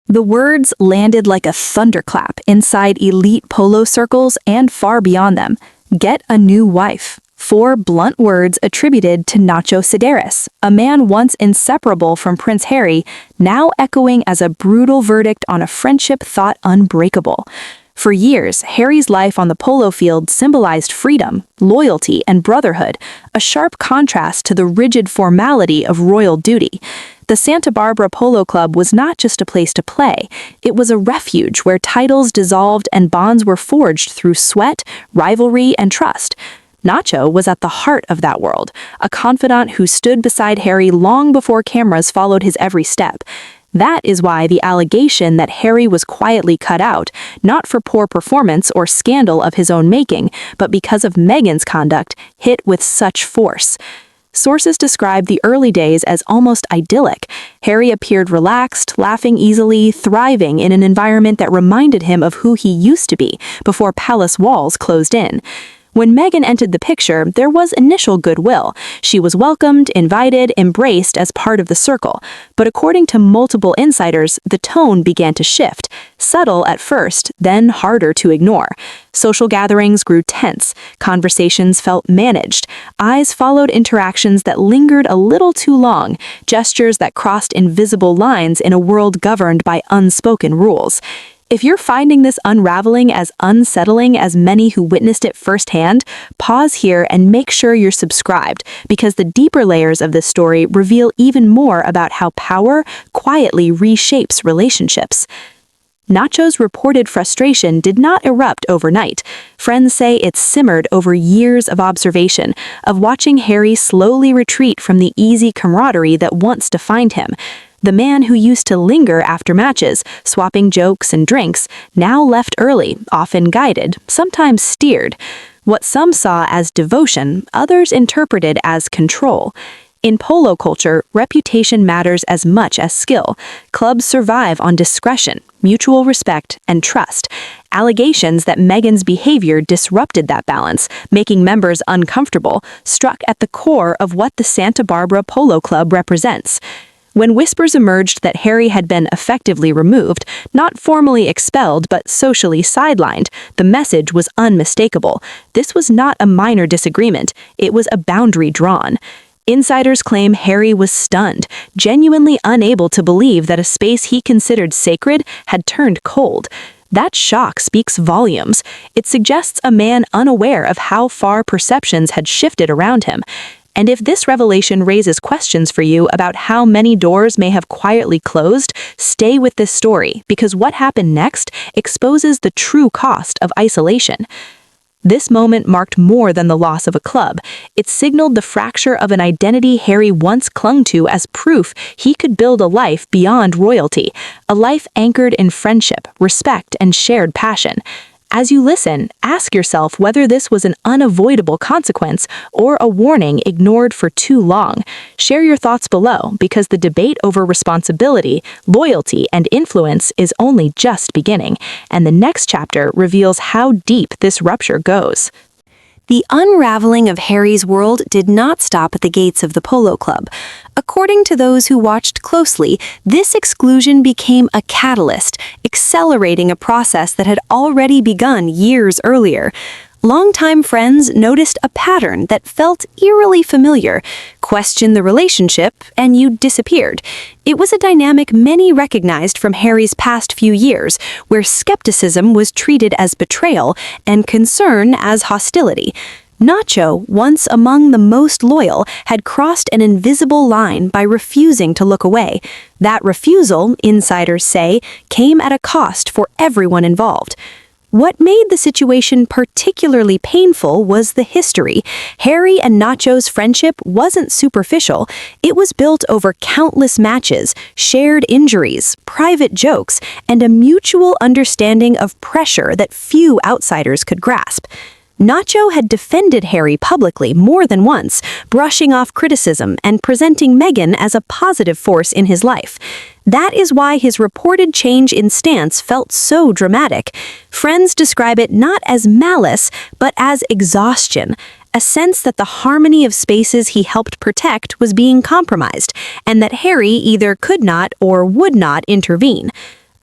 The words landed like a thunderclap inside elite polo circles and far beyond them. Get a new wife. Four blunt words attributed to Nacho Figueras, a man once inseparable from Prince Harry, now echoing as a brutal verdict on a friendship thought unbreakable. For years, Harry's life on the polo field symbolized freedom, loyalty, and brotherhood, a sharp contrast to the rigid formality of royal duty. The Santa Barbara Polo Club was not just a place to play, it was a refuge where titles dissolved and bonds were forged through sweat, rivalry, and trust. Nacho was at the heart of that world, a confidant who stood beside Harry long before cameras followed his every step. That is why the allegation that Harry was quietly cut out, not for poor performance or scandal of his own making, but because of Meghan's conduct, hit with such force. Sources describe the early days as almost idyllic. Harry appeared relaxed, laughing easily, thriving in an environment that reminded him of who he used to be before palace walls closed in. When Meghan entered the picture, there was initial goodwill. She was welcomed, invited, embraced as part of the circle. But according to multiple insiders, the tone began to shift. Subtle at first, then harder to ignore. Social gatherings grew tense. Conversations felt managed. Eyes followed interactions that lingered a little too long. Gestures that crossed invisible lines in a world governed by unspoken rules. If you're finding this unraveling as unsettling as many who witnessed it firsthand, pause here and make sure you're subscribed, because the deeper layers of this story reveal even more about how power quietly reshapes relationships. Nacho's reported frustration did not erupt overnight. Friends say it simmered over years of observation, of watching Harry slowly retreat from the easy camaraderie that once defined him. The man who used to linger after matches, swapping jokes and drinks, now left early, often guided, sometimes steered. What some saw as devotion, others interpreted as control. In polo culture, reputation matters as much as skill. Clubs survive on discretion, mutual respect, and trust. Allegations that Meghan's behavior disrupted that balance, making members uncomfortable, struck at the core of what the Santa Barbara Polo Club represents. When whispers emerged that Harry had been effectively removed, not formally expelled but socially sidelined, the message was unmistakable. This was not a minor disagreement, it was a boundary drawn. Insiders claim Harry was stunned, genuinely unable to believe that a space he considered sacred had turned cold. That shock speaks volumes. It suggests a man unaware of how far perceptions had shifted around him. And if this revelation raises questions for you about how many doors may have quietly closed, stay with this story, because what happened next exposes the true cost of isolation. This moment marked more than the loss of a club. It signaled the fracture of an identity Harry once clung to as proof he could build a life beyond royalty, a life anchored in friendship, respect, and shared passion. As you listen, ask yourself whether this was an unavoidable consequence or a warning ignored for too long. Share your thoughts below, because the debate over responsibility, loyalty, and influence is only just beginning, and the next chapter reveals how deep this rupture goes. The unraveling of Harry's world did not stop at the gates of the Polo Club. According to those who watched closely, this exclusion became a catalyst, accelerating a process that had already begun years earlier. Longtime friends noticed a pattern that felt eerily familiar. Question the relationship, and you disappeared. It was a dynamic many recognized from Harry's past few years, where skepticism was treated as betrayal and concern as hostility. Nacho, once among the most loyal, had crossed an invisible line by refusing to look away. That refusal, insiders say, came at a cost for everyone involved. What made the situation particularly painful was the history. Harry and Nacho's friendship wasn't superficial. It was built over countless matches, shared injuries, private jokes, and a mutual understanding of pressure that few outsiders could grasp. Nacho had defended Harry publicly more than once, brushing off criticism and presenting Meghan as a positive force in his life. That is why his reported change in stance felt so dramatic. Friends describe it not as malice, but as exhaustion, a sense that the harmony of spaces he helped protect was being compromised, and that Harry either could not or would not intervene.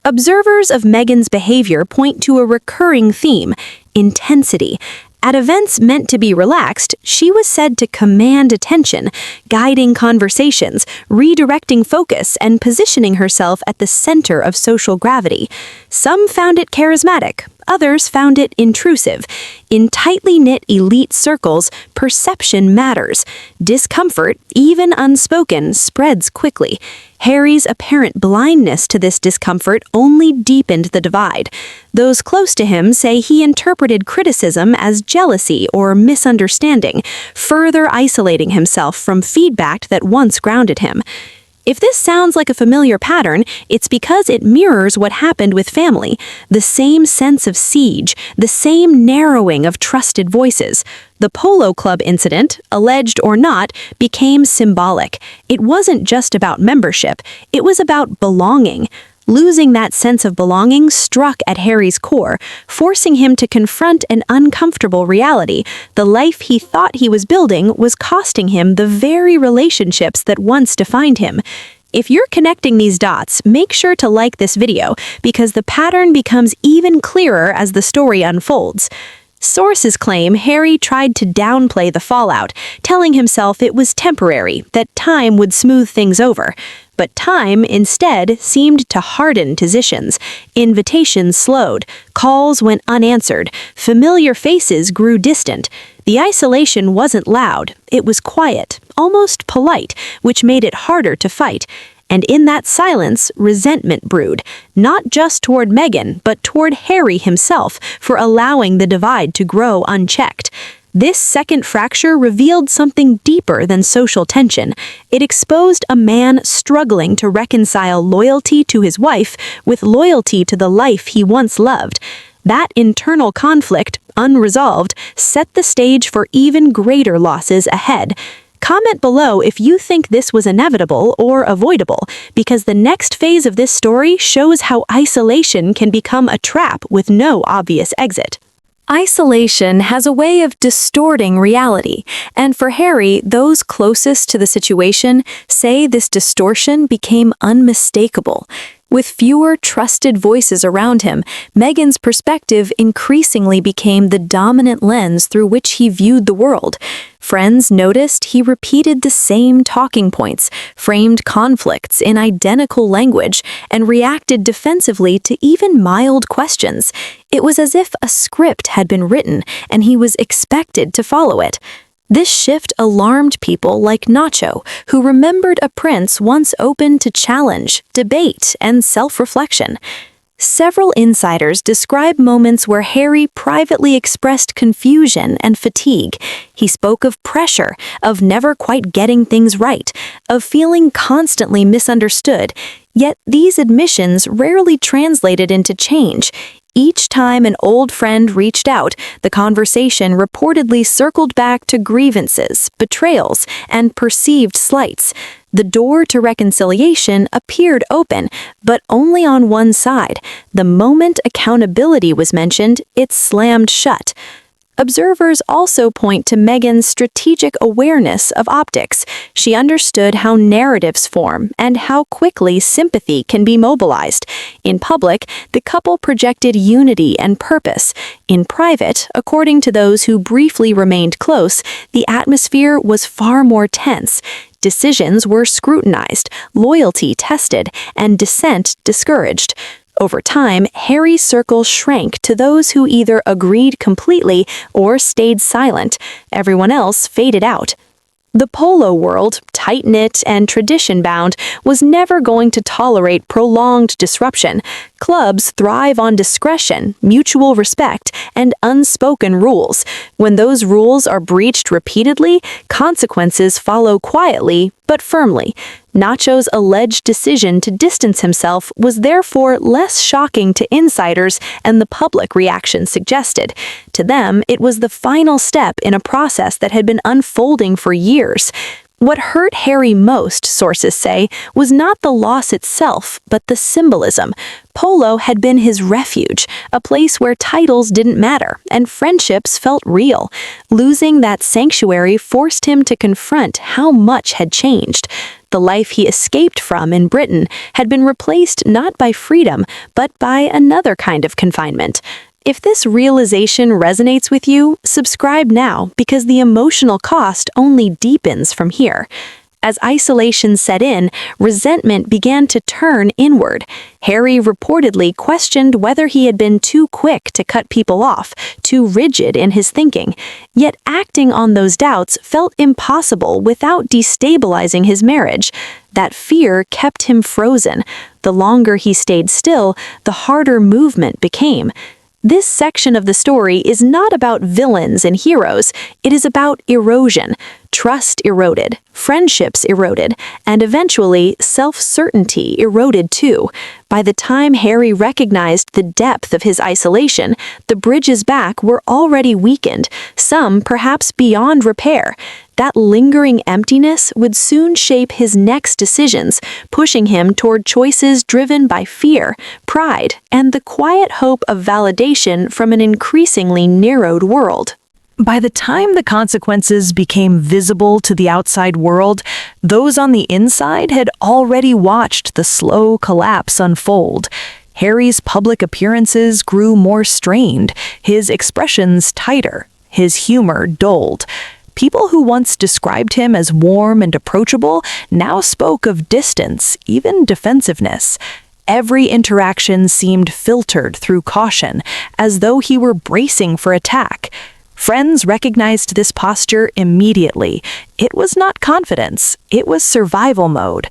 Observers of Meghan's behavior point to a recurring theme: intensity. At events meant to be relaxed, she was said to command attention, guiding conversations, redirecting focus, and positioning herself at the center of social gravity. Some found it charismatic, others found it intrusive. In tightly knit elite circles, perception matters. Discomfort, even unspoken, spreads quickly. Harry's apparent blindness to this discomfort only deepened the divide. Those close to him say he interpreted criticism as jealousy or misunderstanding, further isolating himself from feedback that once grounded him. If this sounds like a familiar pattern, it's because it mirrors what happened with family. The same sense of siege, the same narrowing of trusted voices. The Polo Club incident, alleged or not, became symbolic. It wasn't just about membership, it was about belonging. Losing that sense of belonging struck at Harry's core, forcing him to confront an uncomfortable reality. The life he thought he was building was costing him the very relationships that once defined him. If you're connecting these dots, make sure to like this video, because the pattern becomes even clearer as the story unfolds. Sources claim Harry tried to downplay the fallout, telling himself it was temporary, that time would smooth things over. But time, instead, seemed to harden decisions. Invitations slowed, calls went unanswered, familiar faces grew distant. The isolation wasn't loud, it was quiet, almost polite, which made it harder to fight. And in that silence, resentment brewed, not just toward Meghan, but toward Harry himself for allowing the divide to grow unchecked. This second fracture revealed something deeper than social tension. It exposed a man struggling to reconcile loyalty to his wife with loyalty to the life he once loved. That internal conflict, unresolved, set the stage for even greater losses ahead. Comment below if you think this was inevitable or avoidable, because the next phase of this story shows how isolation can become a trap with no obvious exit. Isolation has a way of distorting reality, and for Harry, those closest to the situation say this distortion became unmistakable. With fewer trusted voices around him, Meghan's perspective increasingly became the dominant lens through which he viewed the world. Friends noticed he repeated the same talking points, framed conflicts in identical language, and reacted defensively to even mild questions. It was as if a script had been written, and he was expected to follow it. This shift alarmed people like Nacho, who remembered a prince once open to challenge, debate, and self-reflection. Several insiders describe moments where Harry privately expressed confusion and fatigue. He spoke of pressure, of never quite getting things right, of feeling constantly misunderstood. Yet these admissions rarely translated into change. Each time an old friend reached out, the conversation reportedly circled back to grievances, betrayals, and perceived slights. The door to reconciliation appeared open, but only on one side. The moment accountability was mentioned, it slammed shut. Observers also point to Meghan's strategic awareness of optics. She understood how narratives form and how quickly sympathy can be mobilized. In public, the couple projected unity and purpose. In private, according to those who briefly remained close, the atmosphere was far more tense. Decisions were scrutinized, loyalty tested, and dissent discouraged. Over time, Harry's circle shrank to those who either agreed completely or stayed silent. Everyone else faded out. The polo world, tight-knit and tradition-bound, was never going to tolerate prolonged disruption. Clubs thrive on discretion, mutual respect, and unspoken rules. When those rules are breached repeatedly, consequences follow quietly but firmly. Nacho's alleged decision to distance himself was therefore less shocking to insiders and the public reaction suggested. To them, it was the final step in a process that had been unfolding for years. What hurt Harry most, sources say, was not the loss itself, but the symbolism. Polo had been his refuge, a place where titles didn't matter and friendships felt real. Losing that sanctuary forced him to confront how much had changed. the life he escaped from in Britain had been replaced not by freedom, but by another kind of confinement. If this realization resonates with you, subscribe now because the emotional cost only deepens from here. As isolation set in, resentment began to turn inward. Harry reportedly questioned whether he had been too quick to cut people off, too rigid in his thinking. Yet acting on those doubts felt impossible without destabilizing his marriage. That fear kept him frozen. The longer he stayed still, the harder movement became. This section of the story is not about villains and heroes. It is about erosion. Trust eroded, friendships eroded, and eventually self-certainty eroded too. By the time Harry recognized the depth of his isolation, the bridges back were already weakened, some perhaps beyond repair. That lingering emptiness would soon shape his next decisions, pushing him toward choices driven by fear, pride, and the quiet hope of validation from an increasingly narrowed world. By the time the consequences became visible to the outside world, those on the inside had already watched the slow collapse unfold. Harry's public appearances grew more strained, his expressions tighter, his humor dulled. People who once described him as warm and approachable now spoke of distance, even defensiveness. Every interaction seemed filtered through caution, as though he were bracing for attack. Friends recognized this posture immediately. It was not confidence, it was survival mode.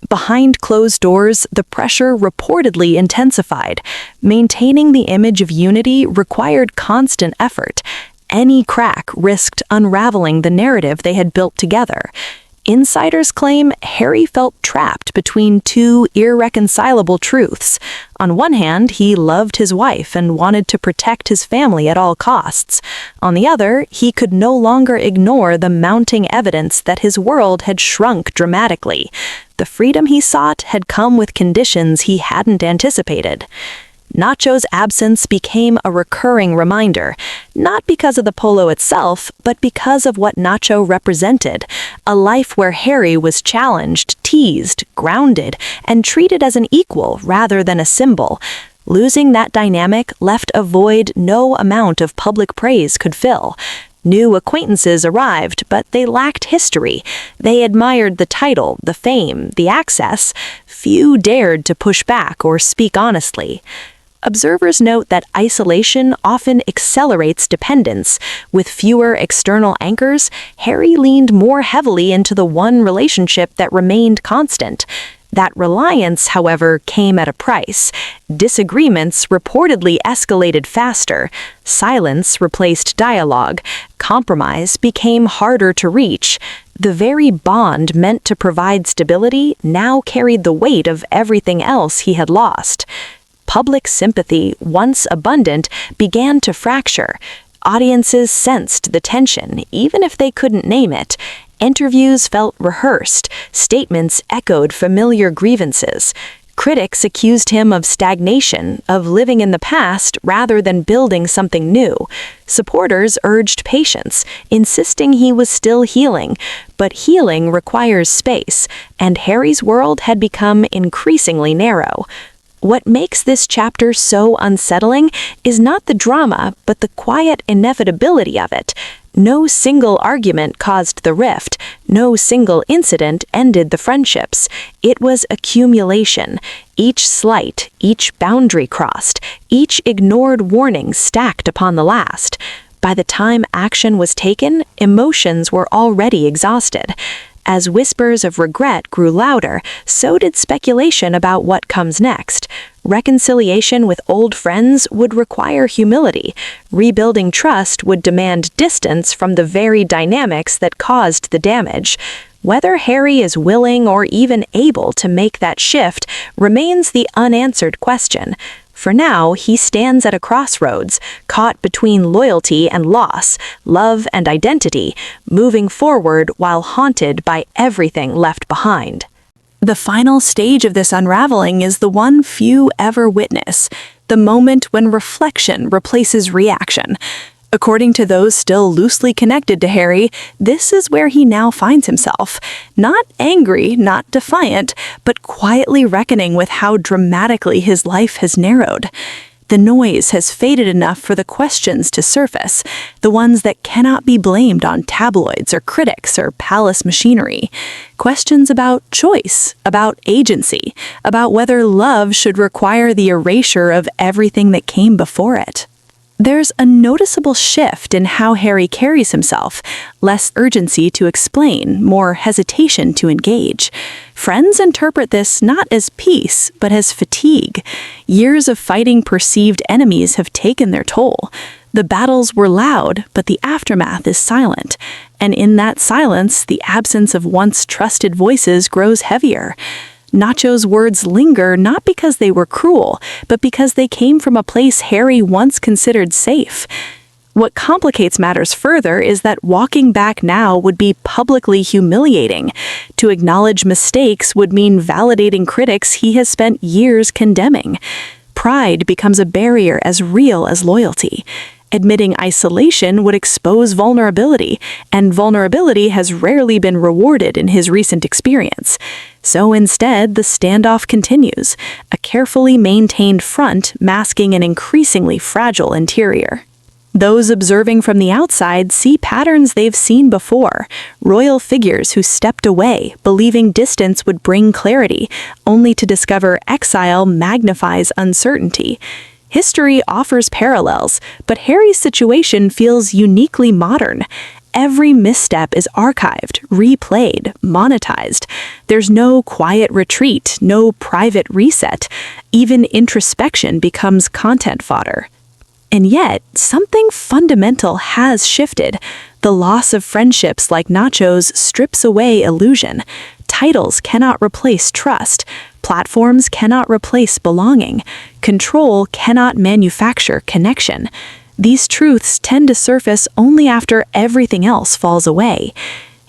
Behind closed doors, the pressure reportedly intensified. Maintaining the image of unity required constant effort. Any crack risked unraveling the narrative they had built together. Insiders claim Harry felt trapped between two irreconcilable truths. On one hand, he loved his wife and wanted to protect his family at all costs. On the other, he could no longer ignore the mounting evidence that his world had shrunk dramatically. The freedom he sought had come with conditions he hadn't anticipated. Nacho's absence became a recurring reminder, not because of the polo itself, but because of what Nacho represented, a life where Harry was challenged, teased, grounded, and treated as an equal rather than a symbol. Losing that dynamic left a void no amount of public praise could fill. New acquaintances arrived, but they lacked history. They admired the title, the fame, the access. Few dared to push back or speak honestly. Observers note that isolation often accelerates dependence. With fewer external anchors, Harry leaned more heavily into the one relationship that remained constant. That reliance, however, came at a price. Disagreements reportedly escalated faster. Silence replaced dialogue. Compromise became harder to reach. The very bond meant to provide stability now carried the weight of everything else he had lost. Public sympathy, once abundant, began to fracture. Audiences sensed the tension, even if they couldn't name it. Interviews felt rehearsed. Statements echoed familiar grievances. Critics accused him of stagnation, of living in the past rather than building something new. Supporters urged patience, insisting he was still healing. But healing requires space, and Harry's world had become increasingly narrow. What makes this chapter so unsettling is not the drama, but the quiet inevitability of it. No single argument caused the rift. No single incident ended the friendships. It was accumulation. Each slight, each boundary crossed, each ignored warning stacked upon the last. By the time action was taken, emotions were already exhausted. As whispers of regret grew louder, so did speculation about what comes next. Reconciliation with old friends would require humility. Rebuilding trust would demand distance from the very dynamics that caused the damage. Whether Harry is willing or even able to make that shift remains the unanswered question. For now, he stands at a crossroads, caught between loyalty and loss, love and identity, moving forward while haunted by everything left behind. The final stage of this unraveling is the one few ever witness, the moment when reflection replaces reaction. According to those still loosely connected to Harry, this is where he now finds himself. Not angry, not defiant, but quietly reckoning with how dramatically his life has narrowed. The noise has faded enough for the questions to surface, the ones that cannot be blamed on tabloids or critics or palace machinery. Questions about choice, about agency, about whether love should require the erasure of everything that came before it. There's a noticeable shift in how Harry carries himself, less urgency to explain, more hesitation to engage. Friends interpret this not as peace, but as fatigue. Years of fighting perceived enemies have taken their toll. The battles were loud, but the aftermath is silent. And in that silence, the absence of once trusted voices grows heavier. Nacho's words linger not because they were cruel, but because they came from a place Harry once considered safe. What complicates matters further is that walking back now would be publicly humiliating. To acknowledge mistakes would mean validating critics he has spent years condemning. Pride becomes a barrier as real as loyalty. Admitting isolation would expose vulnerability, and vulnerability has rarely been rewarded in his recent experience. So instead, the standoff continues, a carefully maintained front masking an increasingly fragile interior. Those observing from the outside see patterns they've seen before, royal figures who stepped away, believing distance would bring clarity, only to discover exile magnifies uncertainty. History offers parallels, but Harry's situation feels uniquely modern. Every misstep is archived, replayed, monetized. There's no quiet retreat, no private reset. Even introspection becomes content fodder. And yet, something fundamental has shifted. The loss of friendships like Nacho's strips away illusion. Titles cannot replace trust. Platforms cannot replace belonging. Control cannot manufacture connection. These truths tend to surface only after everything else falls away.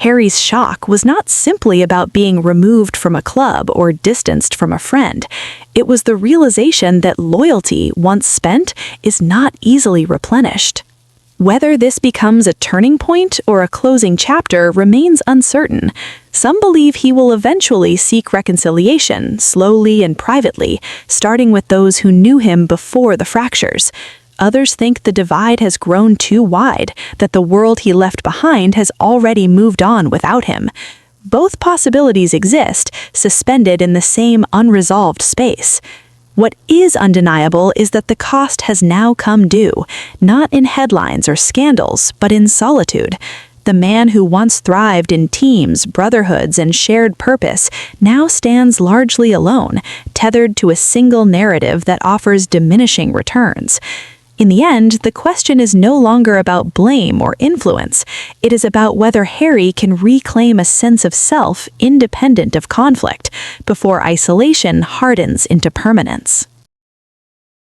Harry's shock was not simply about being removed from a club or distanced from a friend. It was the realization that loyalty, once spent, is not easily replenished. Whether this becomes a turning point or a closing chapter remains uncertain. Some believe he will eventually seek reconciliation, slowly and privately, starting with those who knew him before the fractures. Others think the divide has grown too wide, that the world he left behind has already moved on without him. Both possibilities exist, suspended in the same unresolved space. What is undeniable is that the cost has now come due, not in headlines or scandals, but in solitude. The man who once thrived in teams, brotherhoods, and shared purpose now stands largely alone, tethered to a single narrative that offers diminishing returns. In the end, the question is no longer about blame or influence. It is about whether Harry can reclaim a sense of self independent of conflict before isolation hardens into permanence.